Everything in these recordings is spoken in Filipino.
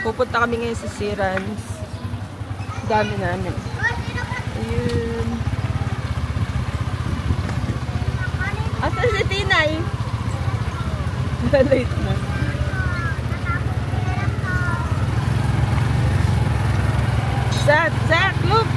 Pupunta kami ngayon sa Sirans. Dami namin. Ayun. Asan si Tinay? Late na. Zach, look!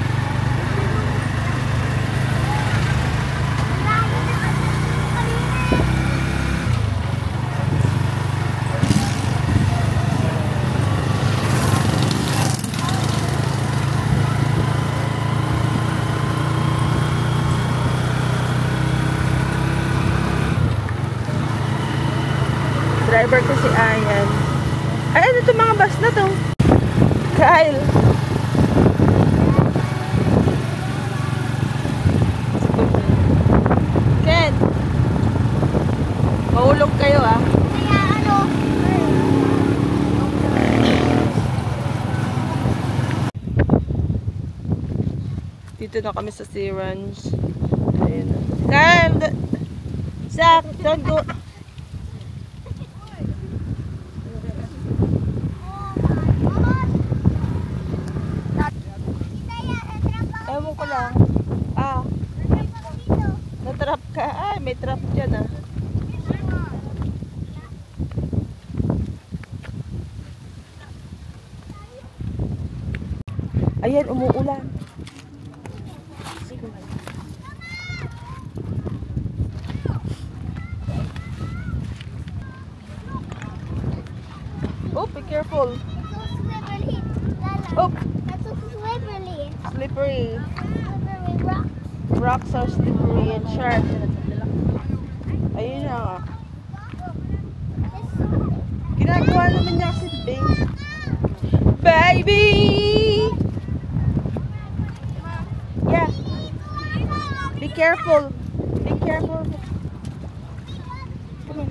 Driver ko si Ayan. Ay, ano itong mga bus na to? Kyle. Ken. Mahulog kayo ah. Kaya ano? Dito na kami sa Sirans. Ayun. Kyle! Zach, don't go. Ewan ko lang. Ah. Natrap ka. Ay, may trap dyan ah. Ayan, umuulan. Oh, be careful. Oh. That's so slippery. Slippery. Slippery rock. Rocks are slippery and sharp. Ayun na nga. Ginagawa naman niya si Baby. Baby! Yeah. Be careful. Be careful. Come on.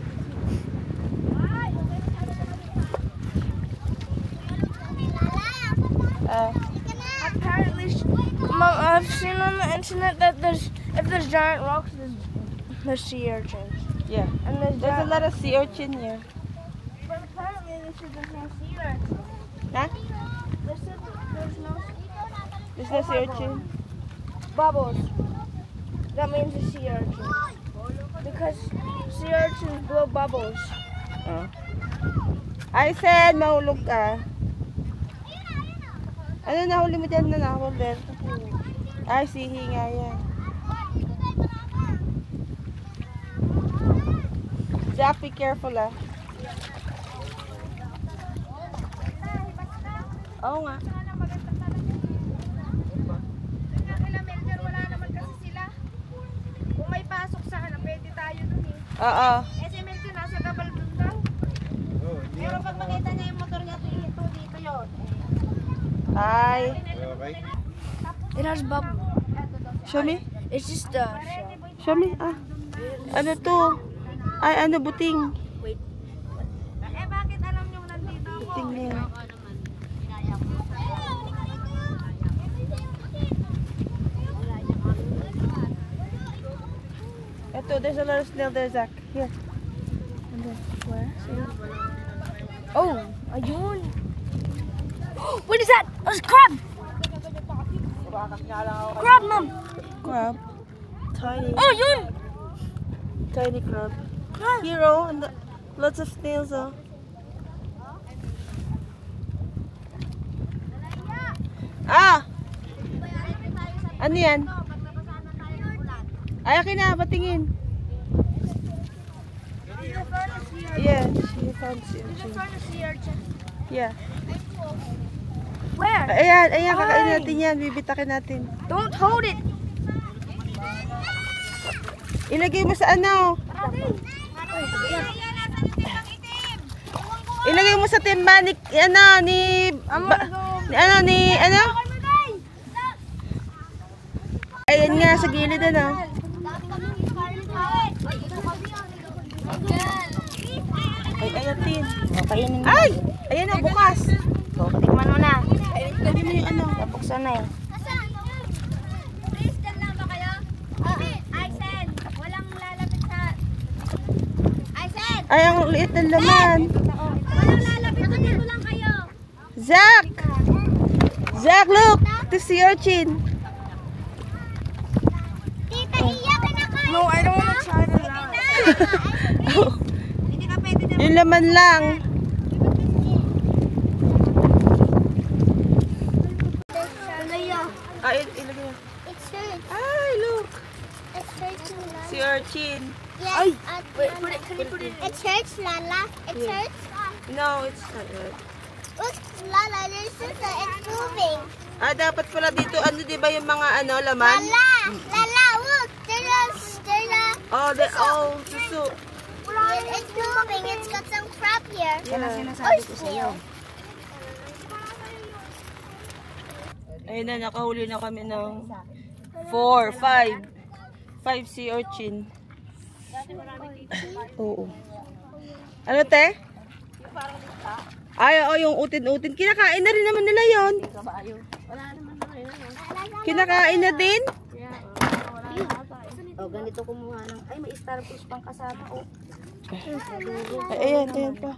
Apparently, I've seen on the internet that if there's giant rocks, there's sea urchins. Yeah. And There's a lot of sea urchin here. But apparently there's no sea urchin. Huh? There's no There's no sea urchin? bubbles. That means a sea urchin. Because sea urchins blow bubbles. Oh. I said, mahulog ka. Ano nahuli mo dyan na nahuli? Ay, sihi nga yan. Jack, be careful ah. Oo nga. Wala naman kasi sila. Kung may pasok sa ano, pwede tayo dun eh. Oo. Eh si Melton nasa gabal dun daw. Pero pag makita niya yung motor niya, dito yun. Hi. It has bubbles. Show me. It's just Show me. Ah. Ano to? Ay, ano buting? wait. Eh bakit alam niyo nandito ako? Buting na yan. Ito, there's a lot of snail there, Zach. Here. And then, where? Oh, ayun. What is that? It's a crab. Crab, Mom. Crab. Tiny. Oh, yun. Tiny crab. Crab. Hero, and lots of snails, oh. Ah! Ano yan? Ay, akin na, patingin. Yeah, she found sea urchin. Yeah. Where? Ayan, ayan, kakain natin yan. Bibitakin natin. Don't hold it. Ilagay mo sa ano? Ilagay mo sa timba ni, ano, ni, ano? Ayan nga, sa gilid, ano? Ay, ayan din. Kainin mo. Ay! Ayan na, bukas. So, patikman mo na. Dali mo yung ano. Nabuksan na eh. Please, dyan lang ba kayo? Aisen, walang lalapit sa... Aisen! Ay, ang liit ng laman. Walang lalapit, dito lang kayo. Zach! Zach, look! The sea urchin. Tita, iyak ka na ka. No, I don't want to try to laugh. Hindi ka pwede na. Yung laman lang. Ah, ilagay mo. It's hurt. Ay, look! It's hurt, Lala. Sea urchin. Yes. Wait, can you put it in? It hurts, Lala. It Yeah. hurts. No, it's not good. Look, Lala, there's something. It's moving. Ah, dapat pala dito, ano, di ba yung mga ano, laman? Lala, Lala, look. There's Oh, suso. It's moving. It's got some crab here. Yeah. Oyster. Ayun na, nakahuli na kami ng 4, 5. 5 sea urchin. Oo. Ano, te? Ay, oo, yung utin-utin. Kinakain na rin naman nila yon. Kinakain na din? Oh, ganito kumuha ng, ay may starfish pang kasama, oh. Ay, ayan pa.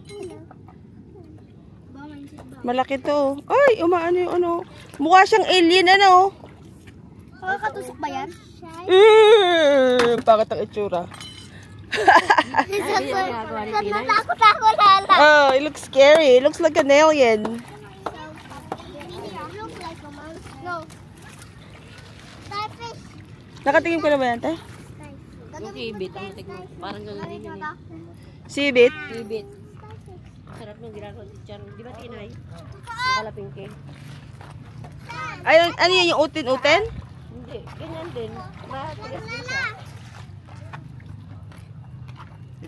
Malaki to. Ay, umaano yung ano. Mukha siyang alien, ano. Makakatusok ba yan? Bakit ang itsura? Natakot ako, Lala. Oh, it looks scary. It looks like an alien. Look like a mouse. No. Starfish. Nakatingin ko na ba yan, te? Yung kibit, ang tignan, parang gano'n din yun eh. Sibit? Kibit. Sarap nung ginagawa si Charo. Di ba tinay? Nakalaping cake. Ayun, ano yan, yung utin-utin? Hindi, ganyan din. Matigas din siya.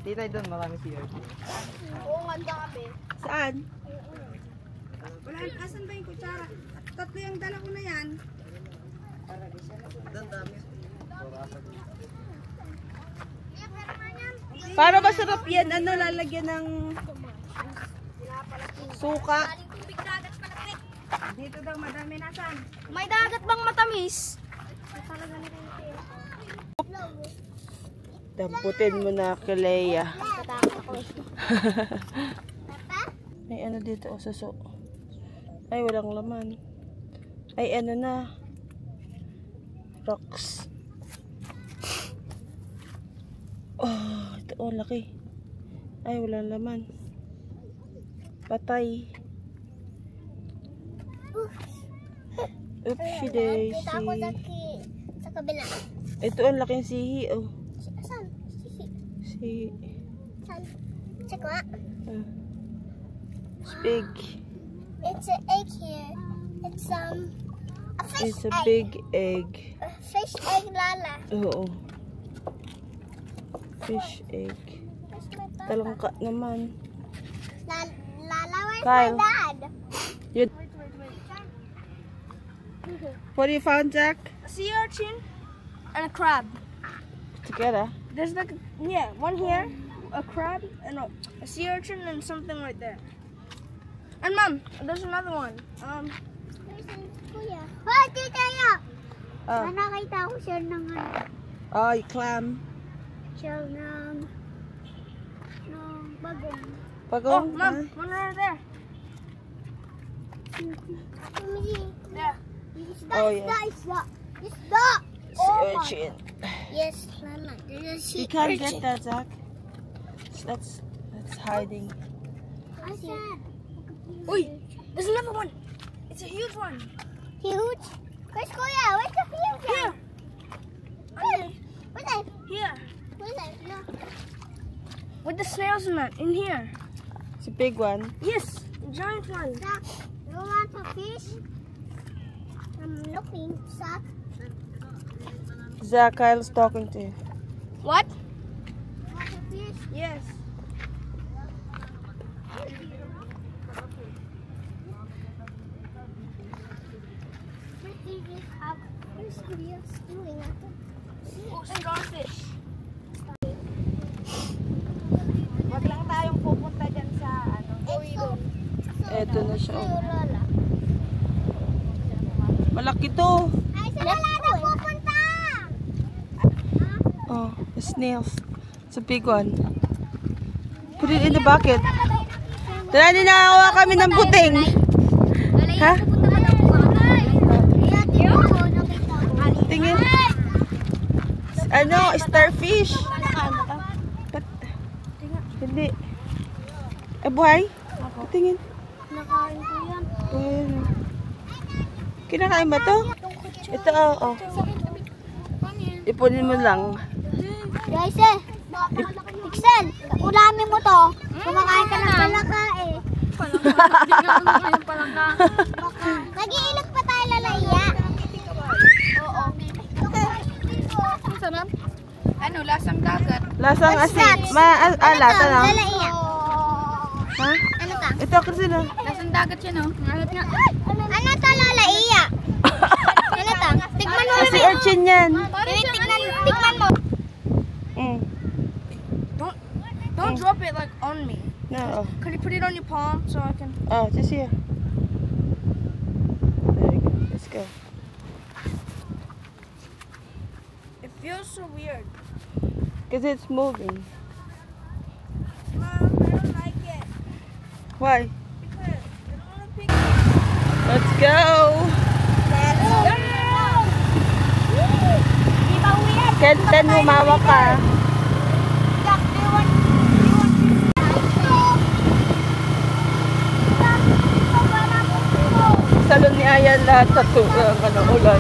Titay doon, marami sea urchin. Oo, ganda ka, be. Saan? Wala, asan ba yung kutsara? Tatlo yung dala ko na yan. Para masarap yan, ano, lalagyan ng suka. Dito daw, madami nasan. May dagat bang matamis? Damputin mo na, Kalea. May ano dito, oh, suso. Ay, walang laman. Ay, ano na. Rocks. Oh, ito, oh, laki. Ay, walang laman. Patay. Oopsie daisy. Kita ako sa kabila. Ito, ang laking sihi, oh. Saan? Sihi. Saan? Check nga. It's big. It's an egg here. It's a fish It's a egg. big egg. A fish egg, Lala. Oo. Fish egg. Where's my dad? Talangka naman. Lala, where's Kyle. my dad? Yun. What do you found, Jack? A sea urchin and a crab. Together. There's like, yeah, one here, a crab, and a sea urchin and something right there. And Mom, there's another one. Where's the kuya? Oh, tita ya! Oh, Nakita ko siya ng oh, clam. shell ng bagong. Oh, Pagong. Mom, one right there. There. Oh, yeah. Isda! Sea urchin. Yes, Lala. There's a sea You can't urchin. get that, Jack. That's hiding. I said. Wait, there's another one. It's a huge one. Huge? Where's Kuya? Where's the huge Here. one? Where's that? Here. Where's that? No. With the snails in that, in here. It's a big one. Yes, a giant one. Zach, you want a fish? I'm looking, Zach. Zach, Kyle's talking to you. What? Want a fish? Yes. Where's Kuya doing that? Oh, starfish. Wag lang tayong pupunta dyan sa ano. Eto na siya. Ito, Lola. Malaki to. Ay, sa Lola na pupunta! Oh, the snails. It's a big one. Put it in the bucket. Tara, ninakawa kami ng buting. Ha? Tingin. Ano? Starfish. Ba't? Hindi. Buhay? Tingin. Nakain ko yan. Ayan. Kinakain ba to? Ito, oh. Ipunin mo lang. Guys, Pixel, ulamin mo to. Kumakain ka ng palaka eh. Nag-iilog pa tayo lalaya. Oo. Sarap. Ano, lasang dagat. Lasang asin. Maalat, ano? Lalaya. Ha? Ano ka? Ito, Christina. Lasang dagat yan, oh. Ano to lalaya? Ano to? Tigman mo. Kasi urchin yan. Tigman mo. Mm. Don't drop it like on me. No. Could you put it on your palm so I can... Oh, just here. There you go. Let's go. It feels so weird. Because it's moving. Mom, I don't like it. Why? Because I don't want to pick Let's go. Di ba weird? Kenten, humawa ka. Salon ni Ayan lahat sa ulan.